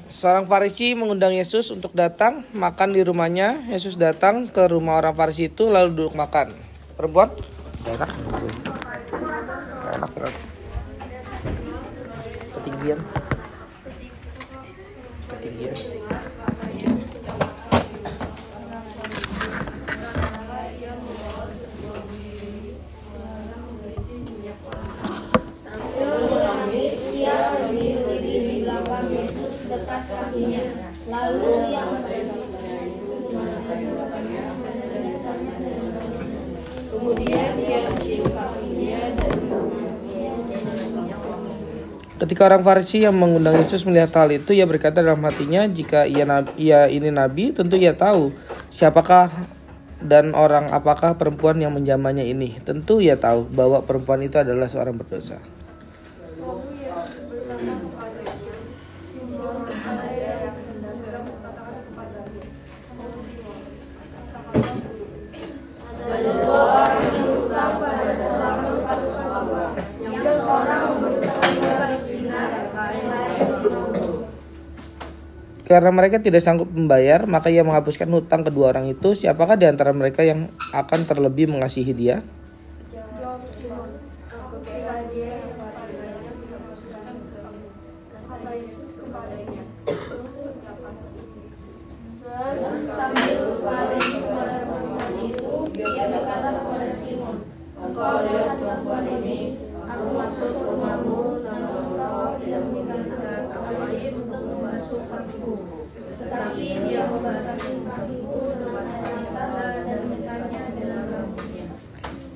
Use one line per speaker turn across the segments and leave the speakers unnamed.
seorang Farisi mengundang Yesus untuk datang makan di rumahnya. Yesus datang ke rumah orang Farisi itu lalu duduk makan. Perempuan? Gak enak. Gak enak berat. Ketinggian. Ketika orang Farisi yang mengundang Yesus melihat hal itu, ia berkata dalam hatinya, jika ia ini nabi, tentu ia tahu siapakah dan orang apakah perempuan yang menjamahnya ini. Tentu ia tahu bahwa perempuan itu adalah seorang berdosa. Karena mereka tidak sanggup membayar, maka ia menghapuskan hutang kedua orang itu. Siapakah di antara mereka yang akan terlebih mengasihi dia?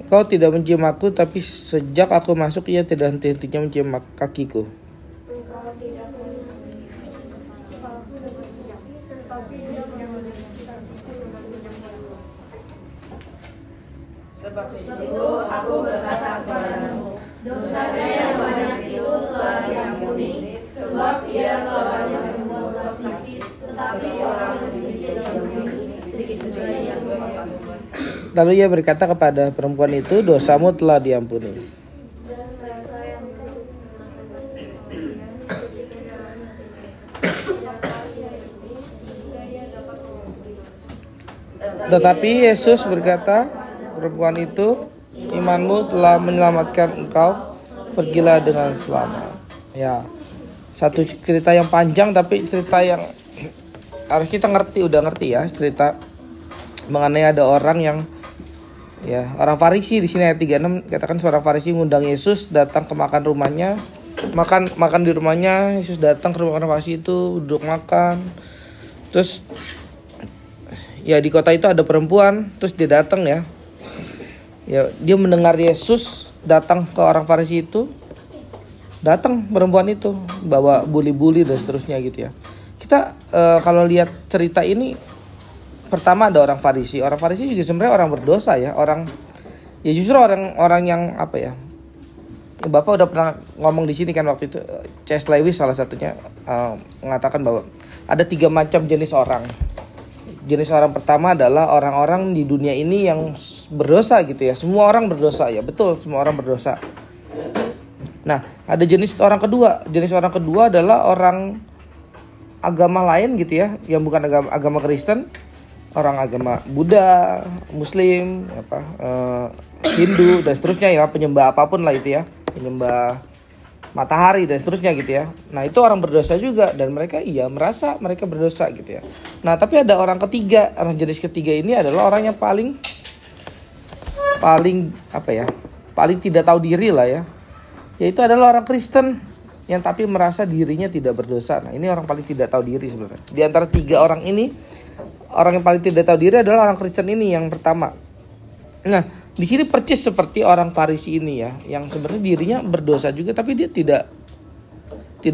Kau tidak mencium aku, tapi sejak aku masuk ia tidak henti-hentinya mencium kakiku.
Sebab itu aku berkata kepadamu, dosanya yang banyak itu telah diampuni, sebab ia telah banyak berbuat kasih. Tetapi orang sedikit diampuni, sedikit juga yang berdosa.
Lalu ia berkata kepada perempuan itu, dosamu telah diampuni. Tetapi Yesus berkata, perempuan itu, imanmu telah menyelamatkan engkau, pergilah dengan selamat. Ya, satu cerita yang panjang tapi cerita yang harus kita udah ngerti ya, cerita mengenai ada orang yang orang Farisi di sini ayat 36 katakan seorang Farisi mengundang Yesus datang ke makan rumahnya, makan di rumahnya. Yesus datang ke rumah orang Farisi itu duduk makan. Terus ya di kota itu ada perempuan, terus dia datang ya. Ya, dia mendengar Yesus datang ke orang Farisi itu. Datang perempuan itu bawa buli-buli dan seterusnya gitu ya. Kita kalau lihat cerita ini, pertama ada orang Farisi. Orang Farisi juga sebenarnya orang berdosa ya. Justru orang yang apa ya. Bapak udah pernah ngomong di sini kan waktu itu, C.S. Lewis salah satunya mengatakan bahwa ada 3 macam jenis orang. Jenis orang pertama adalah orang-orang di dunia ini yang berdosa gitu ya. Semua orang berdosa ya, betul, semua orang berdosa. Nah, ada jenis orang kedua. Jenis orang kedua adalah orang agama lain gitu ya, yang bukan agama Kristen. Orang agama Buddha, Muslim, Hindu dan seterusnya ya, penyembah apapun lah itu ya, penyembah matahari dan seterusnya gitu ya. Nah itu orang berdosa juga dan mereka merasa mereka berdosa gitu ya. Nah tapi ada orang ketiga, orang jenis ketiga ini adalah orang yang paling paling tidak tahu diri lah ya. Yaitu adalah orang Kristen yang tapi merasa dirinya tidak berdosa. Nah ini orang paling tidak tahu diri sebenarnya. Di antara 3 orang ini, orang yang paling tidak tahu diri adalah orang Kristen ini yang pertama. Nah, di sini persis seperti orang Farisi ini ya, yang sebenarnya dirinya berdosa juga, tapi dia tidak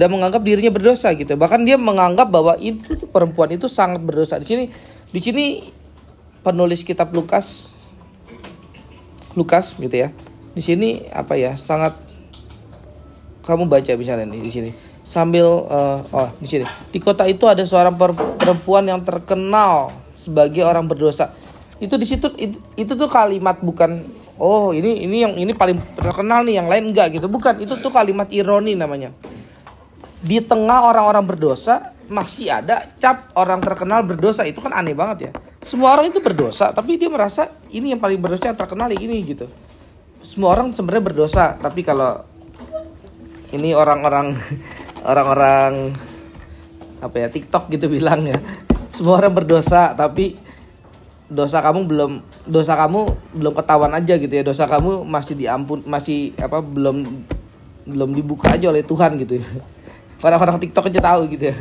menganggap dirinya berdosa gitu. Bahkan dia menganggap bahwa itu perempuan itu sangat berdosa. Di sini penulis kitab Lukas gitu ya. Di sini sangat, kamu baca misalnya nih di sini. Sambil di sini. Di kota itu ada seorang perempuan yang terkenal sebagai orang berdosa. Itu di situ itu tuh kalimat bukan ini paling terkenal nih, yang lain enggak gitu. Bukan, itu tuh kalimat ironi namanya. Di tengah orang-orang berdosa, masih ada cap orang terkenal berdosa. Itu kan aneh banget ya. Semua orang itu berdosa, tapi dia merasa ini yang paling berdosa, yang terkenal yang ini gitu. Semua orang sebenarnya berdosa, tapi kalau ini orang-orang apa ya, TikTok gitu bilang ya, semua orang berdosa, tapi dosa kamu belum ketahuan aja gitu ya. Dosa kamu masih belum dibuka aja oleh Tuhan gitu ya. Orang-orang TikTok aja tahu gitu ya.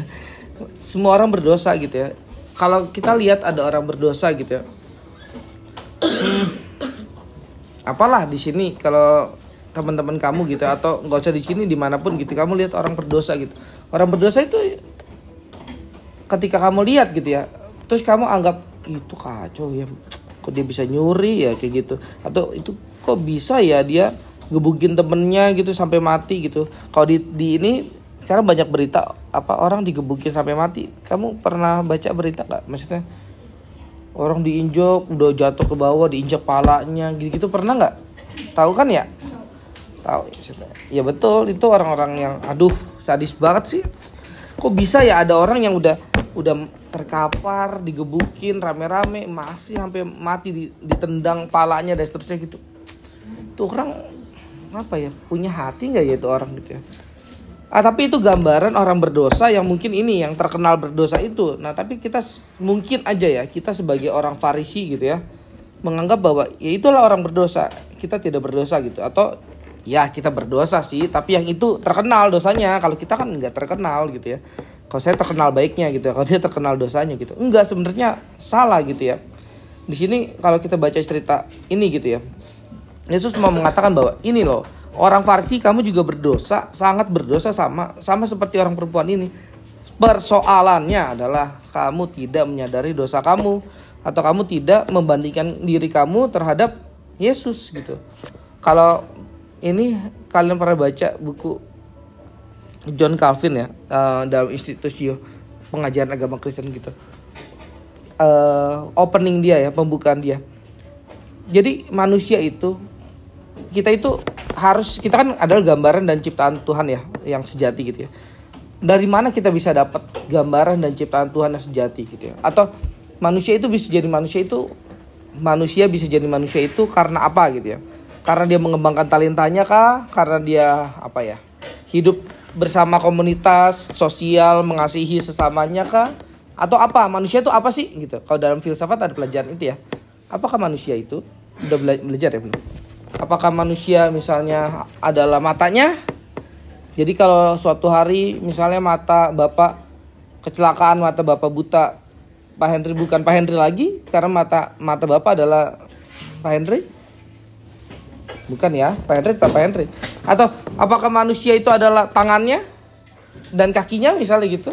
Semua orang berdosa gitu ya. Kalau kita lihat ada orang berdosa gitu ya. Apalah di sini kalau teman-teman kamu gitu ya, atau nggak usah di sini, dimanapun gitu, kamu lihat orang berdosa gitu. Orang berdosa itu ketika kamu lihat gitu ya, terus kamu anggap itu kacau ya, kok dia bisa nyuri ya kayak gitu, atau itu kok bisa ya dia gebukin temennya gitu sampai mati gitu. Kalau di ini sekarang banyak berita apa orang digebukin sampai mati. Kamu pernah baca berita nggak? Maksudnya orang diinjak udah jatuh ke bawah, diinjak palanya gitu-gitu, pernah nggak? Tahu kan ya? Tahu ya, betul, itu orang-orang yang aduh sadis banget sih. Kok bisa ya ada orang yang udah terkapar, digebukin rame-rame masih sampai mati, ditendang palanya dan seterusnya gitu. Tuh orang apa ya, punya hati nggak ya itu orang gitu ya. Tapi itu gambaran orang berdosa yang mungkin ini yang terkenal berdosa itu. Nah tapi kita mungkin aja ya, kita sebagai orang Farisi gitu ya, menganggap bahwa ya itulah orang berdosa, kita tidak berdosa gitu. Atau ya kita berdosa sih, tapi yang itu terkenal dosanya. Kalau kita kan nggak terkenal gitu ya. Kalau saya terkenal baiknya gitu ya, kalau dia terkenal dosanya gitu. Enggak, sebenarnya salah gitu ya. Di sini kalau kita baca cerita ini gitu ya, Yesus mau mengatakan bahwa ini loh, orang Farisi kamu juga berdosa, sangat berdosa sama seperti orang perempuan ini. Persoalannya adalah kamu tidak menyadari dosa kamu, atau kamu tidak membandingkan diri kamu terhadap Yesus gitu. Kalau ini kalian pernah baca buku John Calvin ya, dalam Institusi Pengajaran Agama Kristen gitu. Opening dia ya, pembukaan dia. Jadi manusia itu, kita kan adalah gambaran dan ciptaan Tuhan ya, yang sejati gitu ya. Dari mana kita bisa dapat gambaran dan ciptaan Tuhan yang sejati gitu ya? Atau manusia bisa jadi manusia itu karena apa gitu ya? Karena dia mengembangkan talentanya kah? Karena dia apa ya? Hidup bersama komunitas, sosial, mengasihi sesamanya kah? Atau apa? Manusia itu apa sih gitu? Kalau dalam filsafat ada pelajaran itu ya. Apakah manusia itu udah belajar ya belum? Apakah manusia misalnya adalah matanya? Jadi kalau suatu hari misalnya mata bapak kecelakaan, mata bapak buta, Pak Henry bukan Pak Henry lagi karena mata bapak adalah Pak Henry? Bukan ya, Pak Henry tetap Pak Henry. Atau apakah manusia itu adalah tangannya dan kakinya misalnya gitu?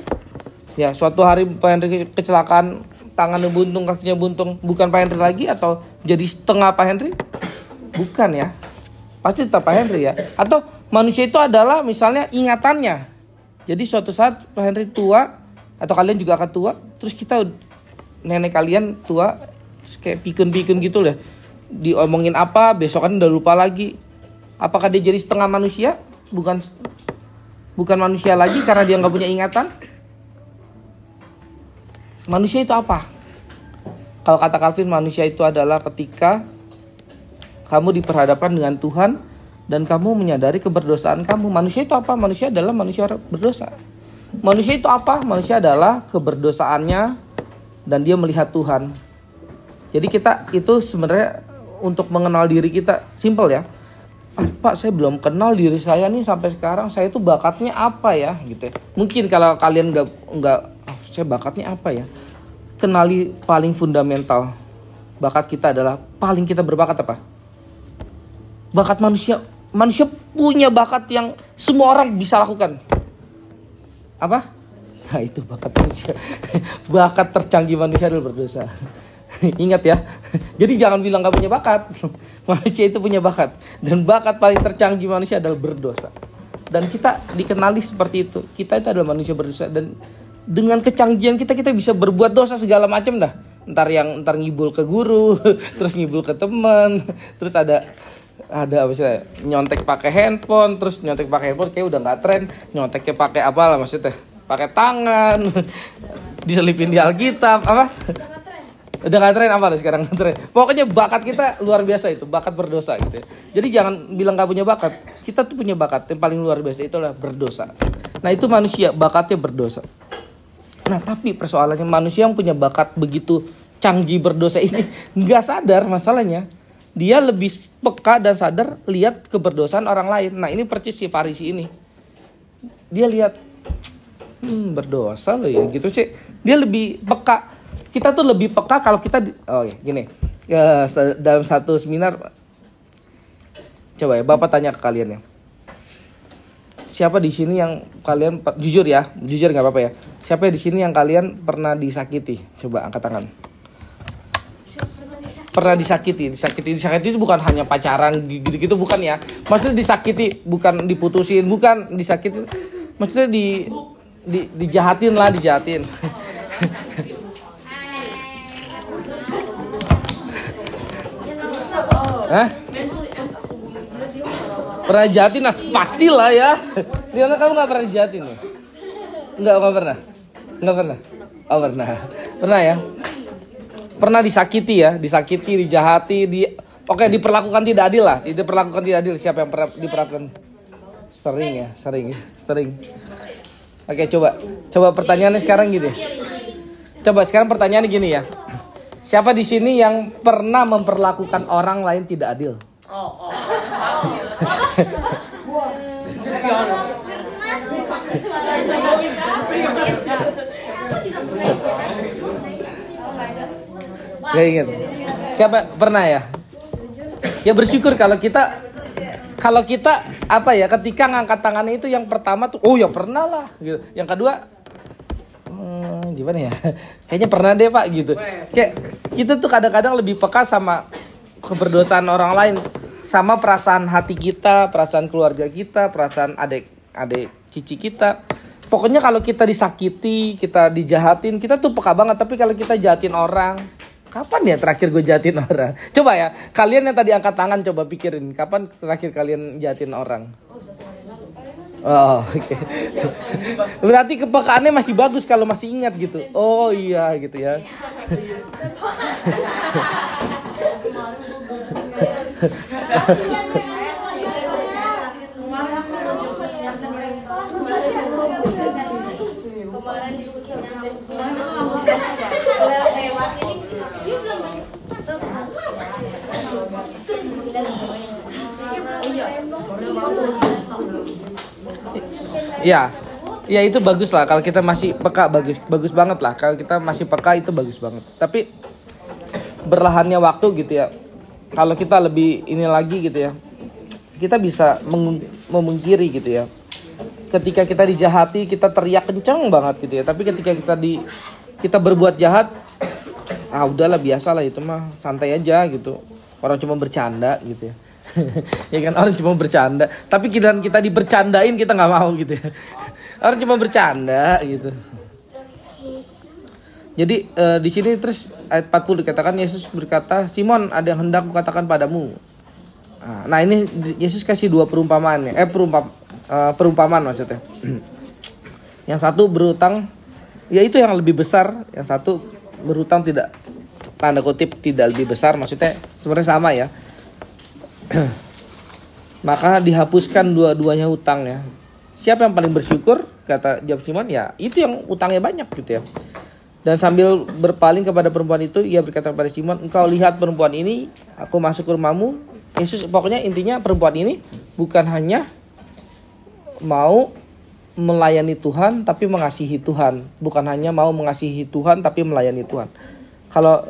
Ya, suatu hari Pak Henry kecelakaan, tangannya buntung, kakinya buntung, bukan Pak Henry lagi atau jadi setengah Pak Henry? Bukan ya. Pasti tetap Pak Henry ya. Atau manusia itu adalah misalnya ingatannya. Jadi suatu saat Pak Henry tua atau kalian juga akan tua, terus nenek kalian tua, terus kayak pikun-pikun gitu lah. Diomongin apa, besokan udah lupa lagi. Apakah dia jadi setengah manusia? Bukan manusia lagi karena dia nggak punya ingatan. Manusia itu apa? Kalau kata Calvin, manusia itu adalah ketika kamu diperhadapkan dengan Tuhan dan kamu menyadari keberdosaan kamu. Manusia itu apa? Manusia adalah manusia berdosa. Manusia itu apa? Manusia adalah keberdosaannya dan dia melihat Tuhan. Jadi kita itu sebenarnya untuk mengenal diri kita simple ya. Pak, saya belum kenal diri saya nih sampai sekarang. Saya itu bakatnya apa ya gitu. Mungkin kalau kalian nggak saya bakatnya apa ya? Kenali paling fundamental. Bakat kita adalah paling kita berbakat apa? Bakat manusia. Manusia punya bakat yang semua orang bisa lakukan. Apa? Nah itu bakat manusia. Bakat tercanggih manusia adalah berdosa. Ingat ya. Jadi jangan bilang gak punya bakat. Manusia itu punya bakat. Dan bakat paling tercanggih manusia adalah berdosa. Dan kita dikenali seperti itu. Kita itu adalah manusia berdosa. Dan dengan kecanggihan kita bisa berbuat dosa segala macam dah. Ntar ngibul ke guru, terus ngibul ke teman, terus ada apa sih, nyontek pakai handphone, terus nyontek pakai handphone kayak udah nggak tren, nyonteknya pakai apa lah maksudnya, pakai tangan, diselipin di Alkitab, apa? Udah nggak tren apa nih sekarang tren. Pokoknya bakat kita luar biasa itu, bakat berdosa gitu ya. Jadi jangan bilang nggak punya bakat. Kita tuh punya bakat yang paling luar biasa, itulah berdosa. Nah itu manusia bakatnya berdosa. Nah tapi persoalannya manusia yang punya bakat begitu canggih berdosa ini nggak sadar masalahnya. Dia lebih peka dan sadar lihat keberdosaan orang lain. Nah ini persis si Farisi ini. Dia lihat berdosa loh ya gitu sih. Dia lebih peka. Kita tuh lebih peka kalau kita gini. Ya, dalam satu seminar, coba ya Bapak tanya ke kalian ya. Siapa di sini yang kalian jujur nggak apa-apa ya. Siapa di sini yang kalian pernah disakiti? Coba angkat tangan. Pernah disakiti itu bukan hanya pacaran gitu-gitu, bukan ya. Maksudnya disakiti bukan diputusin, bukan disakiti. Maksudnya dijahatin. Hah? Pernah jahatin? Nah, pastilah ya. Diana, kamu nggak pernah jahatin ya? Nggak pernah. Oh pernah. Pernah ya? Pernah disakiti, dijahati, diperlakukan tidak adil lah. Diperlakukan tidak adil. Siapa yang pernah diperlakukan? Sering. Oke, coba pertanyaannya sekarang gini. Coba sekarang pertanyaannya gini ya. Siapa di sini yang pernah memperlakukan orang lain tidak adil? Gak ingat. Siapa pernah ya? Ya bersyukur kalau kita apa ya, ketika ngangkat tangannya itu yang pertama tuh ya pernah lah gitu. Yang kedua gimana ya? Kayaknya pernah deh Pak gitu. Kayak kita tuh kadang-kadang lebih peka sama keberdosaan orang lain, sama perasaan hati kita, perasaan keluarga kita, perasaan adik cici kita. Pokoknya kalau kita disakiti, kita dijahatin, kita tuh peka banget. Tapi kalau kita jahatin orang, kapan ya terakhir gue jahatin orang? Coba ya, kalian yang tadi angkat tangan coba pikirin, kapan terakhir kalian jahatin orang? Oh, oke. Berarti kepekaannya masih bagus kalau masih ingat gitu. Oh iya gitu ya. Ya itu bagus lah kalau kita masih peka, bagus banget lah kalau kita masih peka, itu bagus banget. Tapi berlahannya waktu gitu ya, kalau kita lebih ini lagi gitu ya, kita bisa memungkiri gitu ya. Ketika kita dijahati kita teriak kencang banget gitu ya, tapi ketika kita berbuat jahat, udahlah biasalah itu mah, santai aja gitu, orang cuma bercanda gitu ya. Ya kan, orang cuma bercanda, tapi kita dibercandain kita nggak mau gitu ya. Orang cuma bercanda gitu. Jadi di sini terus ayat 40 dikatakan, Yesus berkata, Simon, ada yang hendak kukatakan padamu. Nah ini Yesus kasih dua perumpamaan ya, perumpamaan maksudnya. Yang satu berutang, ya itu yang lebih besar. Yang satu berutang tidak, tanda kutip tidak lebih besar, maksudnya sebenarnya sama ya. Maka dihapuskan dua-duanya hutang ya. Siapa yang paling bersyukur? Kata jawab Simon, ya itu yang utangnya banyak gitu ya. Dan sambil berpaling kepada perempuan itu, ia berkata kepada Simon, engkau lihat perempuan ini, aku masuk ke rumahmu. Yesus, pokoknya intinya perempuan ini bukan hanya mau melayani Tuhan, tapi mengasihi Tuhan. Bukan hanya mau mengasihi Tuhan, tapi melayani Tuhan. Kalau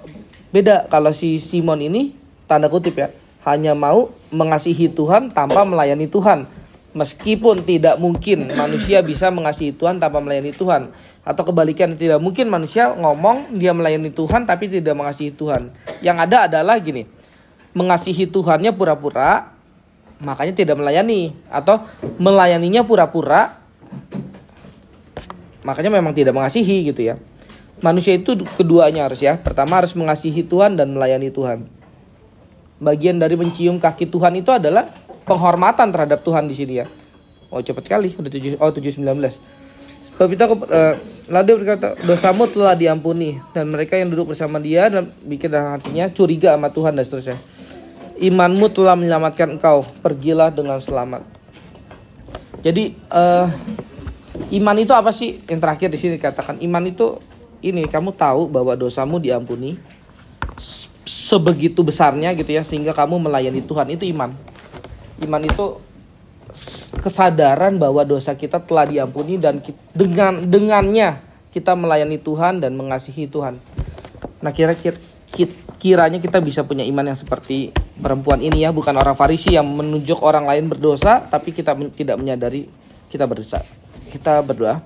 beda, kalau si Simon ini, tanda kutip ya, hanya mau mengasihi Tuhan tanpa melayani Tuhan. Meskipun tidak mungkin manusia bisa mengasihi Tuhan tanpa melayani Tuhan. Atau kebalikan, tidak mungkin manusia ngomong dia melayani Tuhan tapi tidak mengasihi Tuhan. Yang ada adalah gini, mengasihi Tuhannya pura-pura, makanya tidak melayani. Atau melayaninya pura-pura, makanya memang tidak mengasihi gitu ya. Manusia itu keduanya harus ya. Pertama harus mengasihi Tuhan dan melayani Tuhan. Bagian dari mencium kaki Tuhan itu adalah penghormatan terhadap Tuhan di sini ya. Oh cepat sekali, udah 7:19. Bab itu lalu dia berkata, dosamu telah diampuni. Dan mereka yang duduk bersama dia dan bikin dalam hatinya curiga sama Tuhan dan seterusnya. Imanmu telah menyelamatkan engkau, pergilah dengan selamat. Jadi iman itu apa sih? Yang terakhir di sini dikatakan iman itu ini, kamu tahu bahwa dosamu diampuni sebegitu besarnya gitu ya, sehingga kamu melayani Tuhan. Itu iman. Iman itu kesadaran bahwa dosa kita telah diampuni dan dengannya kita melayani Tuhan dan mengasihi Tuhan. Nah, kiranya kita bisa punya iman yang seperti perempuan ini ya, bukan orang Farisi yang menunjuk orang lain berdosa tapi kita tidak menyadari kita berdosa. Kita berdoa.